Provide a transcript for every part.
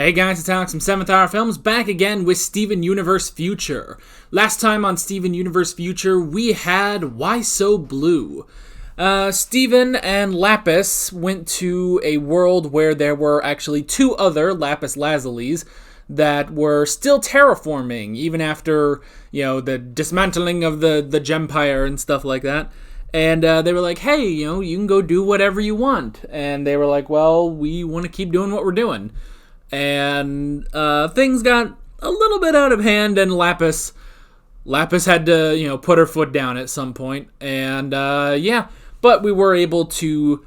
Hey guys, it's Alex from 7th Hour Films, back again with Steven Universe Future. Last time on Steven Universe Future, we had Why So Blue? Steven and Lapis went to a world where there were actually two other Lapis Lazulis that were still terraforming, even after, the dismantling of the Gempire and stuff like that. And they were like, hey, you can go do whatever you want. And they were like, well, we want to keep doing what we're doing. And things got a little bit out of hand, and Lapis had to, put her foot down at some point. And, but we were able to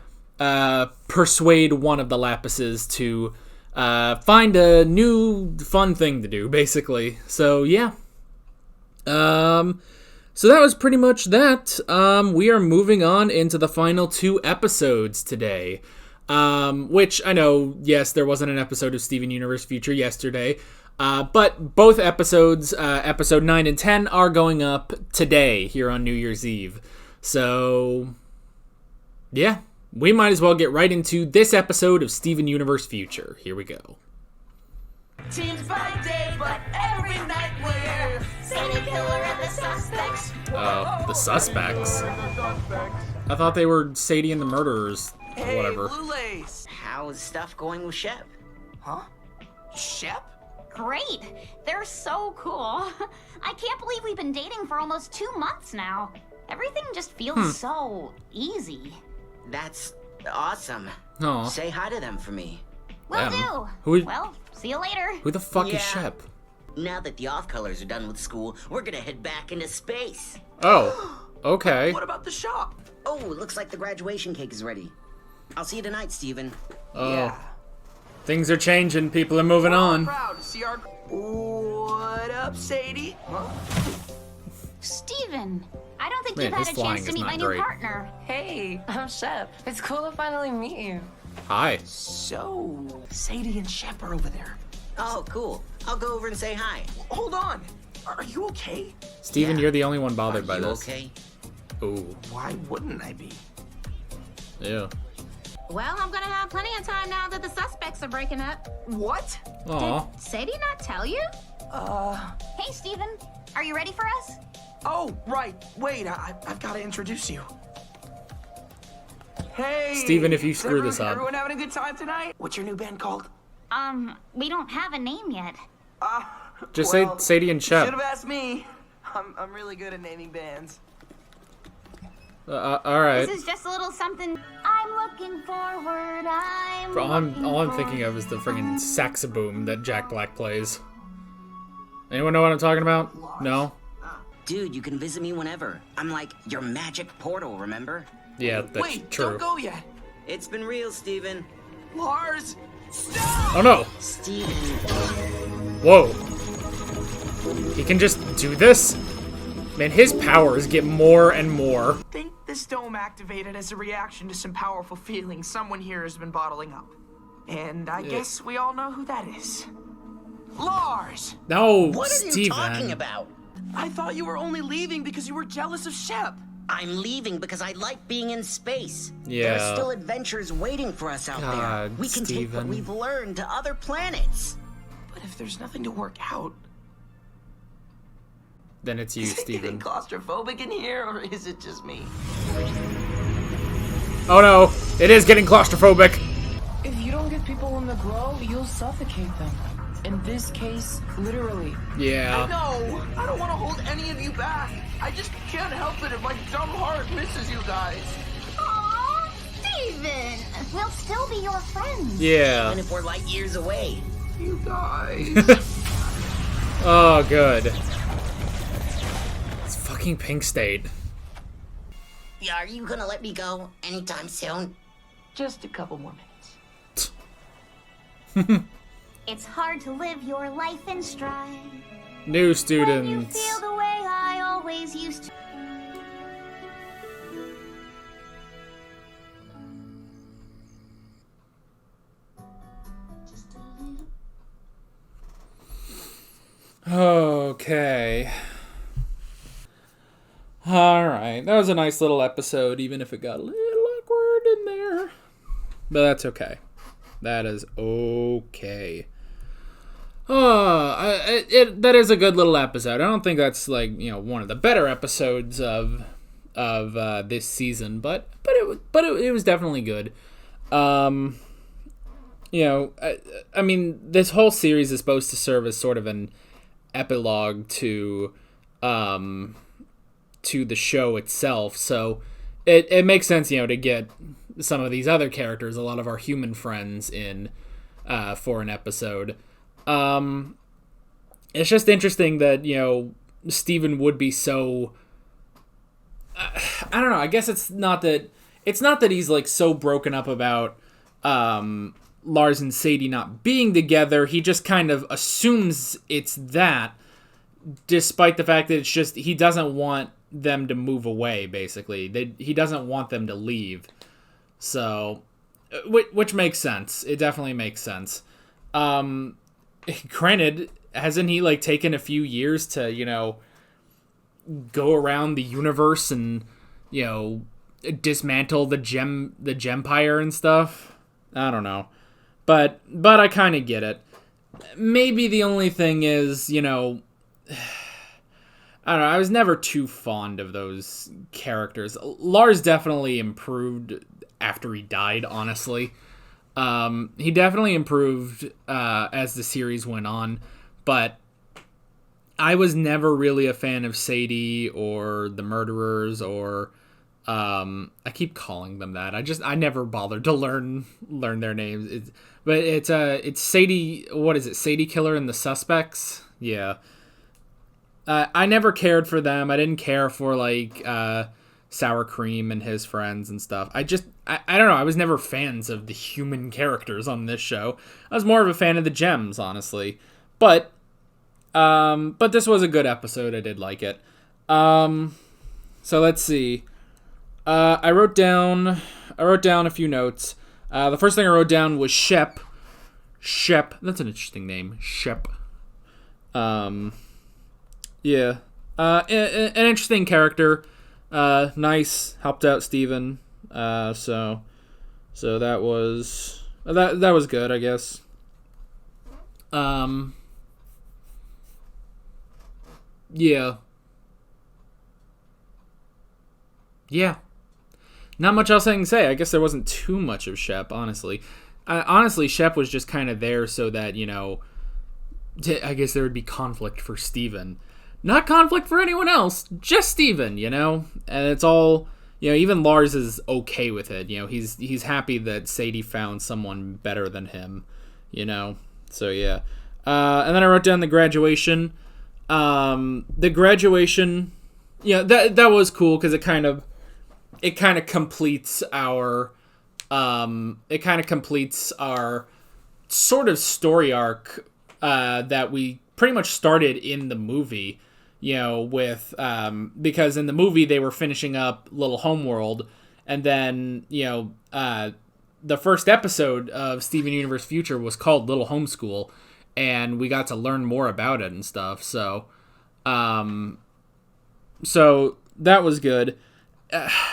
persuade one of the Lapises to find a new fun thing to do, basically. So, yeah. So that was pretty much that. We are moving on into the final two episodes today. Which I know, yes, there wasn't an episode of Steven Universe Future yesterday, but both episodes, episode 9 and 10, are going up today here on New Year's Eve. So, yeah, we might as well get right into this episode of Steven Universe Future. Here we go. Teams by day, but every night we're Sadie Killer and the Suspects. The Suspects? I thought they were Sadie and the Murderers. Hey, Whatever. Blue Lace. How's stuff going with Shep? Huh? Shep? Great. They're so cool. I can't believe we've been dating for almost 2 months now. Everything just feels so easy. That's awesome. Aw. Say hi to them for me. Will Them? do. Well, see you later. Who the fuck Yeah. is Shep? Now that the off-colors are done with school, we're gonna head back into space. Oh, okay. What about the shop? Oh, looks like the graduation cake is ready. I'll see you tonight, Steven. Oh, Yeah. things are changing. People are moving on. Proud to see our... What up, Sadie? Huh? Steven, I don't think Man, you've had his a flying chance to is meet not my new great. partner. Hey, I'm Shep. It's cool to finally meet you. Hi. So, Sadie and Shep are over there. Oh, cool. I'll go over and say hi. Hold on. Are you okay? Steven, Yeah. you're the only one bothered Are by you this. okay? Ooh, Why wouldn't I be? yeah. Well, I'm gonna have plenty of time now that the suspects are breaking up. What? Aw. Did Sadie not tell you? Hey, Steven, are you ready for us? Oh, right. Wait, I've got to introduce you. Hey! Steven, if you is screw this up. Everyone having a good time tonight? What's your new band called? We don't have a name yet. Just say Sadie and Shep. Should have asked me. I'm really good at naming bands. Alright. This is just a little something. I'm looking forward. All I'm thinking of is the friggin' saxoboom that Jack Black plays. Anyone know what I'm talking about? No? Dude, you can visit me whenever. I'm like your magic portal, remember? Yeah, that's Wait, true. don't go yet. It's been real, Steven. Lars, stop! Oh no! Steven. Whoa. He can just do this? Man, his powers get more and more. I think this dome activated as a reaction to some powerful feelings someone here has been bottling up. And I guess we all know who that is. Lars! No, What are Steven. you talking about? I thought you were only leaving because you were jealous of Shep. I'm leaving because I like being in space. There Yeah. are still adventures waiting for us out there. God, We can take what Steven. we've learned to other planets. But if there's nothing to work out, Then it's you, is it getting Steven. claustrophobic in here, or is it just me? Oh no, it is getting claustrophobic. If you don't get people in the glow, you'll suffocate them. In this case, literally. Yeah. No, I don't want to hold any of you back. I just can't help it if my dumb heart misses you guys. Aw, Steven! We'll still be your friends. Yeah. And if we're light years away. You guys. Oh, good. It's fucking Pink State. Yeah, are you gonna let me go anytime soon? Just a couple more minutes. It's hard to live your life in stride. New When you students. feel the way I always used to. Okay. Alright, that was a nice little episode, even if it got a little awkward in there. But that's okay. That is okay. That is a good little episode. I don't think that's like one of the better episodes of this season, but it was definitely good. I mean, this whole series is supposed to serve as sort of an epilogue to the show itself, so it makes sense, to get some of these other characters, a lot of our human friends, in for an episode. It's just interesting that Steven would be so. I don't know. I guess it's not that he's like so broken up about Lars and Sadie not being together. He just kind of assumes it's that, despite the fact that it's just he doesn't want them to move away. Basically, he doesn't want them to leave. So, which makes sense. It definitely makes sense. Granted, hasn't he like taken a few years to go around the universe and dismantle the Gempire and stuff? I don't know, but I kind of get it. Maybe the only thing is, I don't know, I was never too fond of those characters. Lars definitely improved after he died, honestly. He definitely improved as the series went on, but I was never really a fan of Sadie or the murderers, or I keep calling them that. I never bothered to learn their names. It's Sadie. What is it? Sadie Killer and the Suspects. Yeah. I never cared for them. I didn't care for like Sour Cream and his friends and stuff. I don't know. I was never fans of the human characters on this show. I was more of a fan of the gems, honestly. But this was a good episode. I did like it. So let's see. I wrote down a few notes. The first thing I wrote down was Shep. Shep. That's an interesting name. Shep. Yeah. An interesting character. Nice. Helped out Steven. So that was good, I guess. Yeah. Yeah. Not much else I can say. I guess there wasn't too much of Shep, honestly. Honestly, Shep was just kind of there so that, I guess there would be conflict for Steven. Not conflict for anyone else, just Steven, And it's all, even Lars is okay with it. He's happy that Sadie found someone better than him, So, yeah. And then I wrote down the graduation. The graduation, that was cool because it kind of completes our sort of story arc that we pretty much started in the movie, with because in the movie they were finishing up Little Homeworld, and then the first episode of Steven Universe Future was called Little Homeschool, and we got to learn more about it and stuff. So that was good.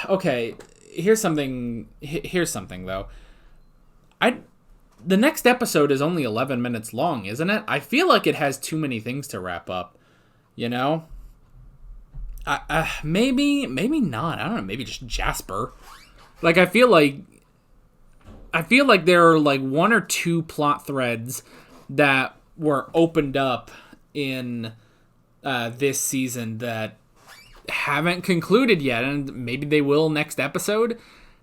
Okay, here's something though. The next episode is only 11 minutes long, isn't it? I feel like it has too many things to wrap up, maybe not. I don't know, maybe just Jasper. Like, I feel like there are like one or two plot threads that were opened up in this season that haven't concluded yet, and maybe they will next episode.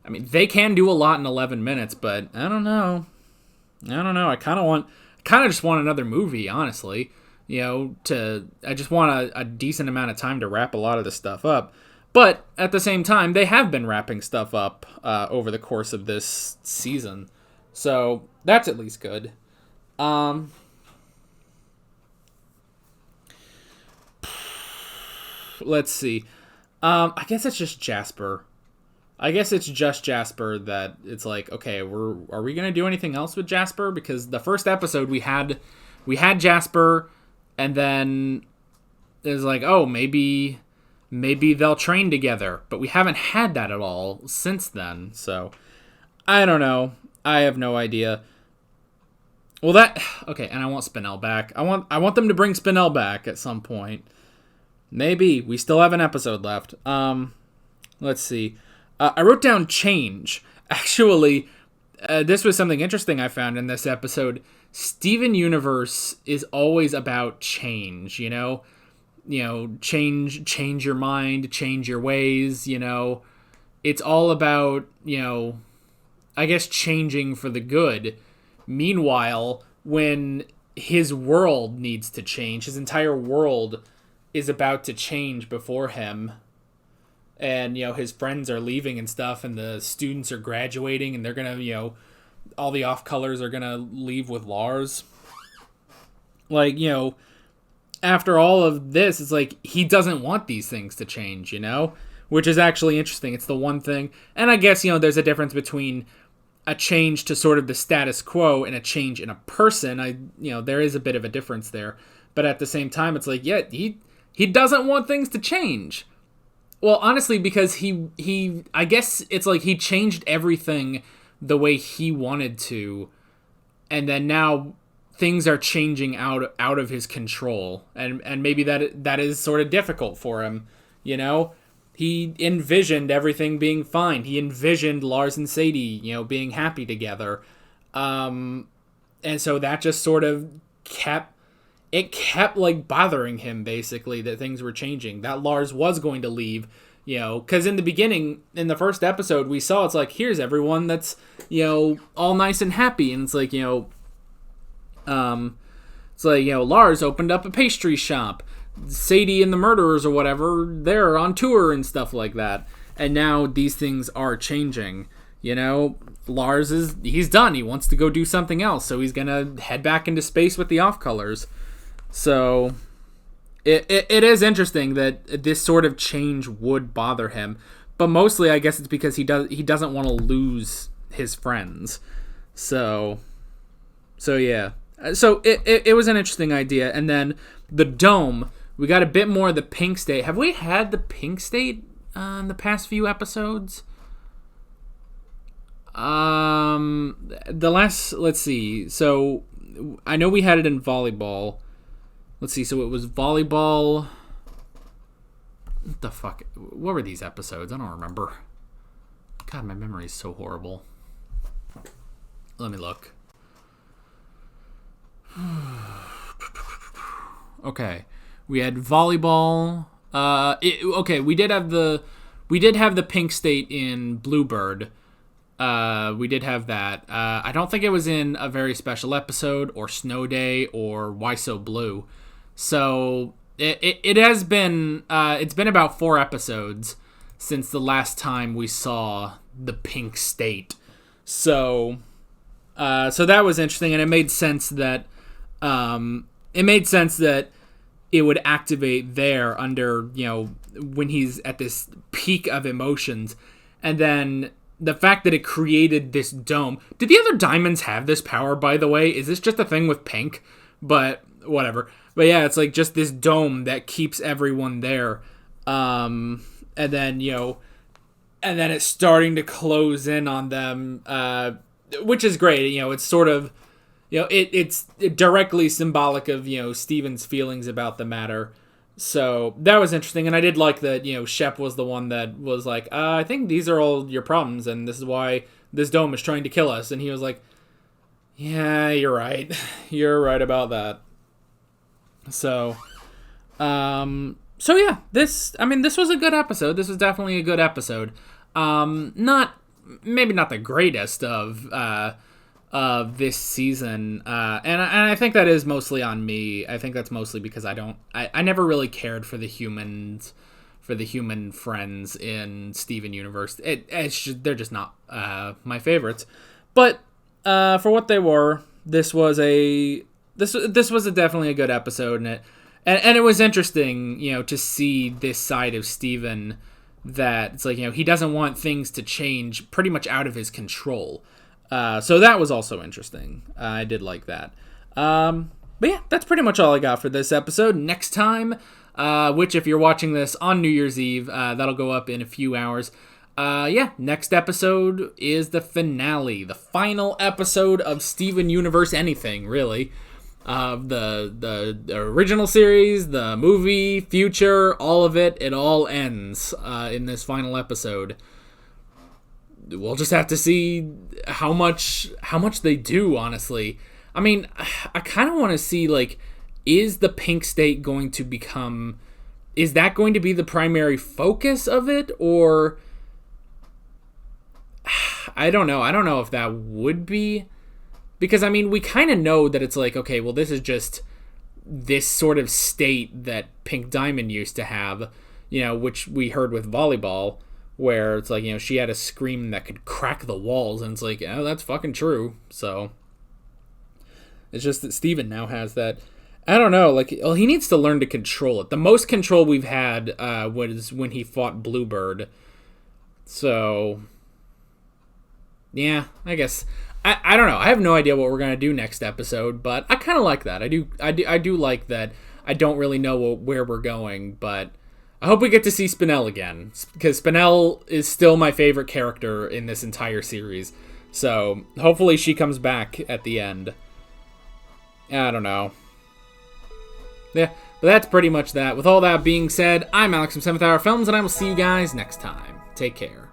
I mean, they can do a lot in 11 minutes, but I don't know. I kind of just want another movie, honestly. I just want a decent amount of time to wrap a lot of this stuff up. But at the same time, they have been wrapping stuff up over the course of this season, so that's at least good. Let's see. I guess it's just Jasper. That it's like, okay, are we gonna do anything else with Jasper? Because the first episode we had Jasper, and then it was like, oh, maybe they'll train together, but we haven't had that at all since then. So I don't know. I have no idea. Well, that okay, and I want Spinell back. I want them to bring Spinell back at some point. Maybe we still have an episode left. Let's see. I wrote down change. Actually, this was something interesting I found in this episode. Steven Universe is always about change. You know, change your mind, change your ways. You know, it's all about I guess changing for the good. Meanwhile, when his world needs to change, his entire world is about to change before him. And, his friends are leaving and stuff, and the students are graduating, and they're going to, all the off-colors are going to leave with Lars. Like, after all of this, it's like, he doesn't want these things to change, Which is actually interesting. It's the one thing. And I guess, there's a difference between a change to sort of the status quo and a change in a person. There is a bit of a difference there. But at the same time, it's like, yeah, he doesn't want things to change. Well, honestly, because he I guess it's like he changed everything the way he wanted to, and then now things are changing out of his control, and maybe that is sort of difficult for him, He envisioned everything being fine. He envisioned Lars and Sadie, being happy together. And so that just sort of kept like bothering him, basically, that things were changing, that Lars was going to leave, because in the beginning, in the first episode, we saw it's like, here's everyone that's, all nice and happy. And it's like, Lars opened up a pastry shop. Sadie and the murderers or whatever, they're on tour and stuff like that. And now these things are changing. Lars he's done. He wants to go do something else. So he's going to head back into space with the off-colors. So it is interesting that this sort of change would bother him. But mostly I guess it's because he doesn't want to lose his friends. So yeah. So it was an interesting idea. And then the dome, we got a bit more of the pink state. Have we had the pink state in the past few episodes? Let's see. So I know we had it in volleyball. Let's see. So it was volleyball. What the fuck? What were these episodes? I don't remember. God, my memory is so horrible. Let me look. Okay. We had volleyball. We did have the pink state in Bluebird. We did have that. I don't think it was in A Very Special Episode or Snow Day or Why So Blue. So it has been it's been about 4 episodes since the last time we saw the pink state. So that was interesting, and it made sense that it would activate there under, when he's at this peak of emotions. And then the fact that it created this dome. Did the other diamonds have this power, by the way? Is this just a thing with pink? But whatever. But yeah, it's like just this dome that keeps everyone there. And then, and then it's starting to close in on them, which is great. It's sort of, it's directly symbolic of, Steven's feelings about the matter. So that was interesting. And I did like that, Shep was the one that was like, I think these are all your problems, and this is why this dome is trying to kill us. And he was like, yeah, you're right. You're right about that. So yeah, this was a good episode. This was definitely a good episode. Maybe not the greatest of this season, and I think that is mostly on me. I think that's mostly because I never really cared for the humans, for the human friends in Steven Universe. They're just not my favorites. But for what they were, this was definitely a good episode, and it was interesting, to see this side of Steven, that it's like, he doesn't want things to change pretty much out of his control. So that was also interesting. I did like that. But yeah, that's pretty much all I got for this episode. Next time, which if you're watching this on New Year's Eve, that'll go up in a few hours. yeah, next episode is the finale, the final episode of Steven Universe anything, really. The original series, the movie, future, all of it, it all ends in this final episode. We'll just have to see how much they do, honestly. I mean, I kind of want to see, like, is the Pink State going to become... Is that going to be the primary focus of it, or... I don't know. I don't know if that would be... Because, I mean, we kind of know that it's like, okay, well, this is just this sort of state that Pink Diamond used to have, you know, which we heard with Volleyball, where it's like, you know, she had a scream that could crack the walls, and it's like, oh, that's fucking true. So, it's just that Steven now has that. I don't know, like, well, he needs to learn to control it. The most control we've had was when he fought Bluebird. So, yeah, I guess... I don't know. I have no idea what we're gonna do next episode, but I kind of like that. I do like that. I don't really know where we're going, but I hope we get to see Spinel again, because Spinel is still my favorite character in this entire series. So hopefully she comes back at the end. I don't know. Yeah, but that's pretty much that. With all that being said, I'm Alex from 7th Hour Films, and I will see you guys next time. Take care.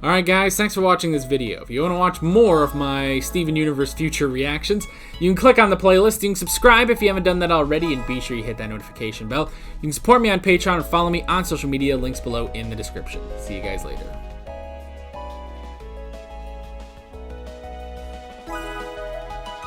Alright guys, thanks for watching this video. If you want to watch more of my Steven Universe Future reactions, you can click on the playlist, you can subscribe if you haven't done that already, and be sure you hit that notification bell. You can support me on Patreon and follow me on social media, links below in the description. See you guys later.